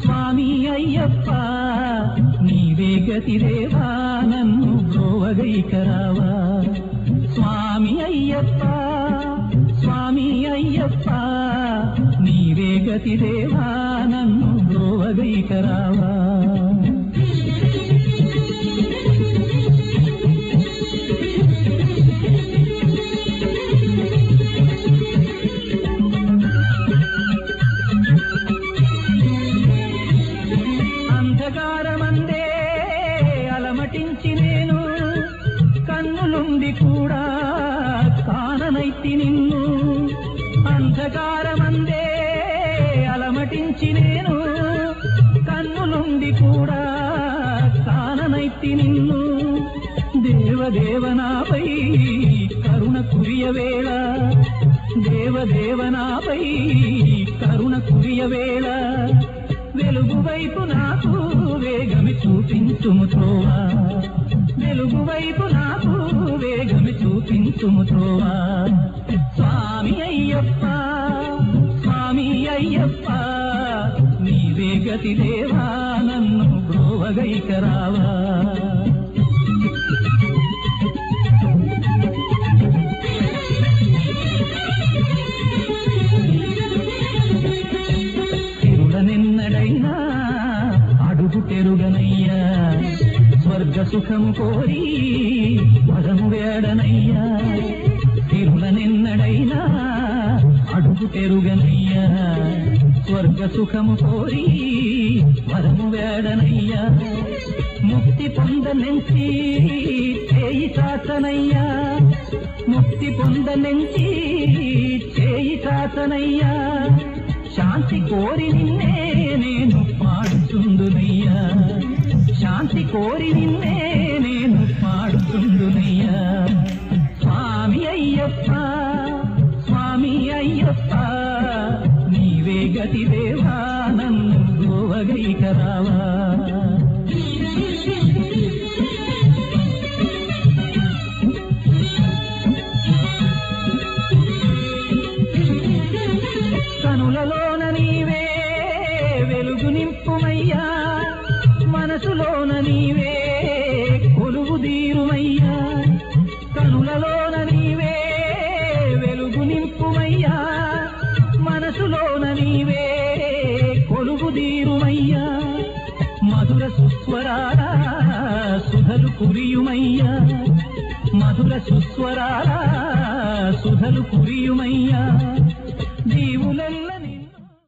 స్వామి అయ్యప్ప నీవే గతిదేవా నన్ను బ్రోవగైకరావా స్వామి అయ్యప్ప నీవే గతిదేవా నన్ను బ్రోవగైకరావా అంధకారమందే అలమటించి నేను కన్నులుండి కూడా కాననైతి నిన్ను అంధకారమందే అలమటించి నేను కన్నులుండి కూడా కాననైతి నిన్ను దేవదేవనాపై కరుణ కురియవేళ దేవదేవనాపై కరుణ కురియవేళ వెలుగు వైపు నాకు వేగమి చూపించుము త్రోవా వెలుగు వైపు నాకు వేగమి చూపించుము త్రోవా స్వామి అయ్యప్ప నీవే గతిదేవా నన్ను బ్రోవగైకరావా నిన్నడైనా అడుగు తెరుగనయ్యా స్వర్గ సుఖము కోరి వరము వేడనయ్యా తిరుల నిన్నడైనా అడుగు తెరుగనయ్యా స్వర్గ సుఖము కోరి వరము వేడనయ్యా ముక్తి పొందనెంచి చేయి చాచనయ్యా ముక్తి పొందనెంచి చేయి చాచనయ్యా శాంతి కోరి నిన్నే నేను పాడుతుందునయ్యా శాంతి కోరి నిన్నే నేను పాడుతుందునయ్యా స్వామి అయ్యప్ప నీవే గతిదేవా నన్ను బ్రోవగైకరావా కనులలోన నీవే వెలుగు నింపుమయ్యా మనసులోన నీవే కొలువు దీరుమయ్యా కనులలోన నీవే వెలుగు నింపుమయ్యా మనసులోన నీవే కొలువు దీరుమయ్యా మధుర సుస్వరాల సుధలు కురియుమయ్యా మధుర సుస్వరాల సుధలు కురియుమయ్యా జీవుల